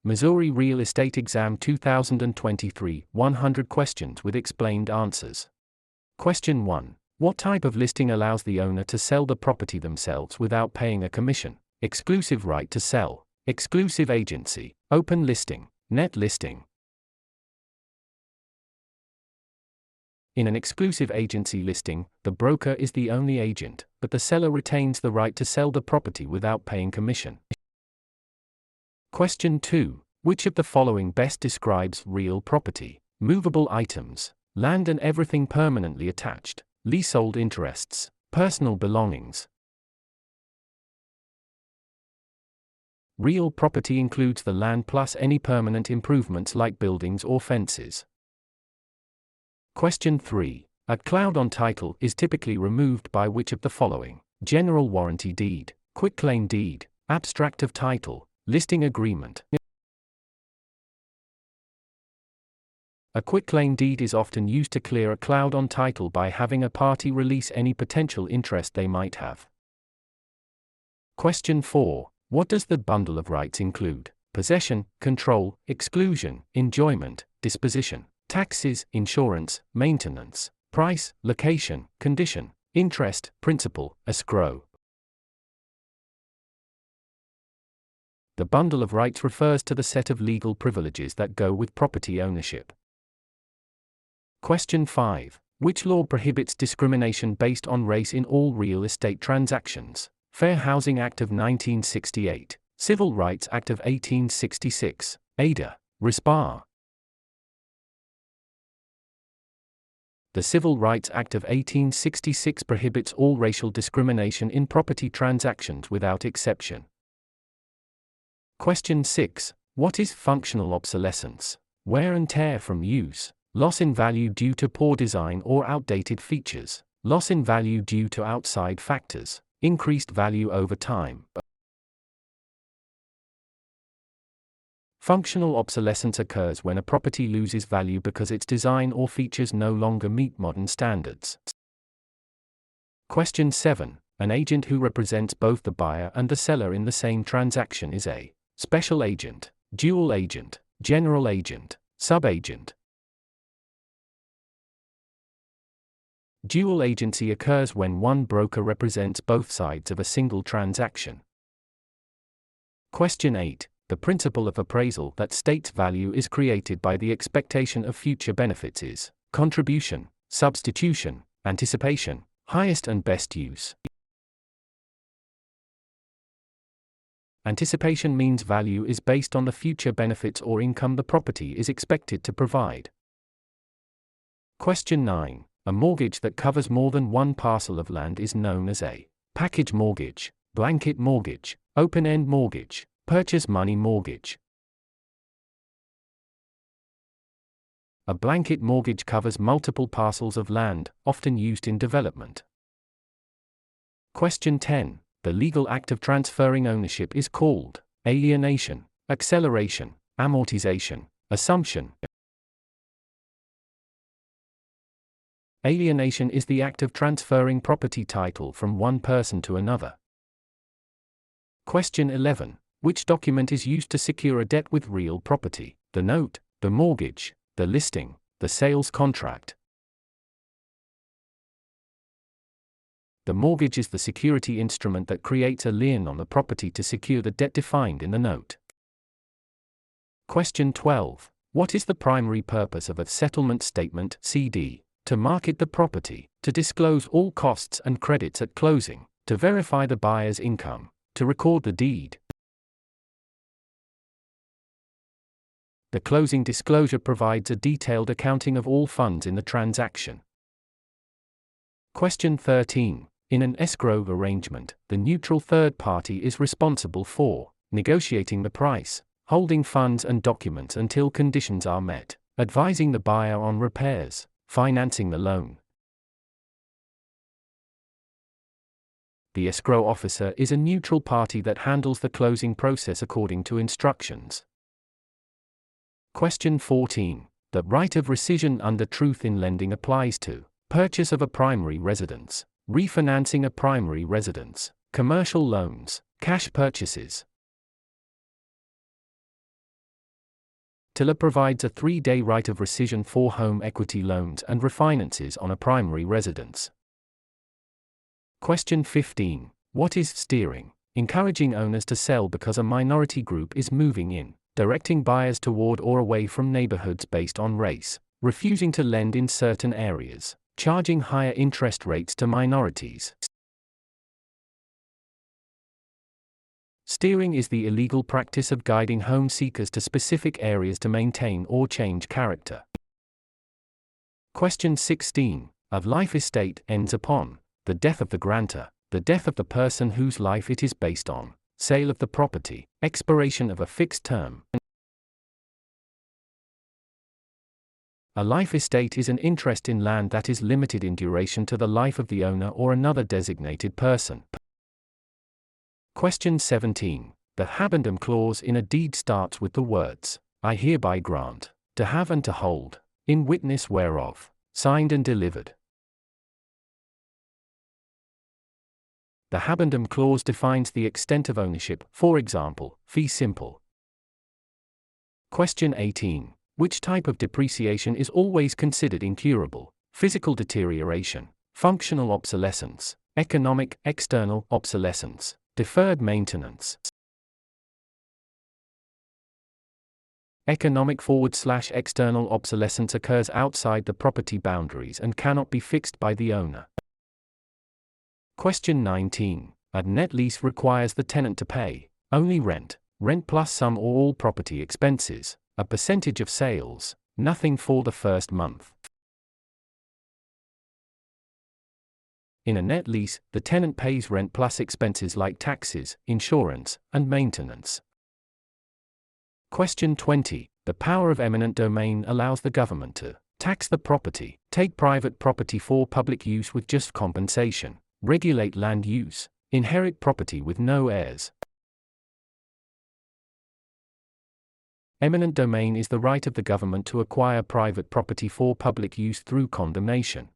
Missouri Real Estate Exam 2023, 100 questions with explained answers. Question 1. What type of listing allows the owner to sell the property themselves without paying a commission? Exclusive right to sell, exclusive agency, open listing, net listing. In an exclusive agency listing, the broker is the only agent, but the seller retains the right to sell the property without paying commission. Question 2. Which of the following best describes real property? Movable items, land and everything permanently attached, leasehold interests, personal belongings. Real property includes the land plus any permanent improvements like buildings or fences. Question 3. A cloud on title is typically removed by which of the following? General warranty deed, quitclaim deed, abstract of title, listing agreement. A quitclaim deed is often used to clear a cloud on title by having a party release any potential interest they might have. Question 4. What does the bundle of rights include? Possession, control, exclusion, enjoyment, disposition, taxes, insurance, maintenance, price, location, condition, interest, principal, escrow. The bundle of rights refers to the set of legal privileges that go with property ownership. Question 5. Which law prohibits discrimination based on race in all real estate transactions? Fair Housing Act of 1968, Civil Rights Act of 1866, Ada, Respar. The Civil Rights Act of 1866 prohibits all racial discrimination in property transactions without exception. Question 6. What is functional obsolescence? Wear and tear from use, loss in value due to poor design or outdated features, loss in value due to outside factors, increased value over time. Functional obsolescence occurs when a property loses value because its design or features no longer meet modern standards. Question 7. An agent who represents both the buyer and the seller in the same transaction is a special agent, dual agent, general agent, subagent. Dual agency occurs when one broker represents both sides of a single transaction. Question 8. The principle of appraisal that states value is created by the expectation of future benefits is contribution, substitution, anticipation, highest and best use. Anticipation means value is based on the future benefits or income the property is expected to provide. Question 9. A mortgage that covers more than one parcel of land is known as a package mortgage, blanket mortgage, open-end mortgage, purchase money mortgage. A blanket mortgage covers multiple parcels of land, often used in development. Question 10. The legal act of transferring ownership is called alienation, acceleration, amortization, assumption. Alienation is the act of transferring property title from one person to another. Question 11. Which document is used to secure a debt with real property? The note, the mortgage, the listing, the sales contract. The mortgage is the security instrument that creates a lien on the property to secure the debt defined in the note. Question 12. What is the primary purpose of a settlement statement (CD)? To market the property, to disclose all costs and credits at closing, to verify the buyer's income, to record the deed. The closing disclosure provides a detailed accounting of all funds in the transaction. Question 13. In an escrow arrangement, the neutral third party is responsible for negotiating the price, holding funds and documents until conditions are met, advising the buyer on repairs, financing the loan. The escrow officer is a neutral party that handles the closing process according to instructions. Question 14. The right of rescission under truth in lending applies to purchase of a primary residence, refinancing a primary residence, commercial loans, cash purchases. Tiller provides a 3-day right of rescission for home equity loans and refinances on a primary residence. Question 15. What is steering? Encouraging owners to sell because a minority group is moving in, directing buyers toward or away from neighborhoods based on race, refusing to lend in certain areas, charging higher interest rates to minorities. Steering is the illegal practice of guiding home seekers to specific areas to maintain or change character. Question 16. A life estate ends upon the death of the grantor, the death of the person whose life it is based on, sale of the property, expiration of a fixed term. A life estate is an interest in land that is limited in duration to the life of the owner or another designated person. Question 17. The habendum clause in a deed starts with the words, I hereby grant, to have and to hold, in witness whereof, signed and delivered. The habendum clause defines the extent of ownership, for example, fee simple. Question 18. Which type of depreciation is always considered incurable? Physical deterioration, functional obsolescence, economic, external obsolescence, deferred maintenance. Economic / external obsolescence occurs outside the property boundaries and cannot be fixed by the owner. Question 19. A net lease requires the tenant to pay only rent plus some or all property expenses, a percentage of sales, nothing for the first month. In a net lease, the tenant pays rent plus expenses like taxes, insurance, and maintenance. Question 20. The power of eminent domain allows the government to tax the property, take private property for public use with just compensation, regulate land use, inherit property with no heirs. Eminent domain is the right of the government to acquire private property for public use through condemnation.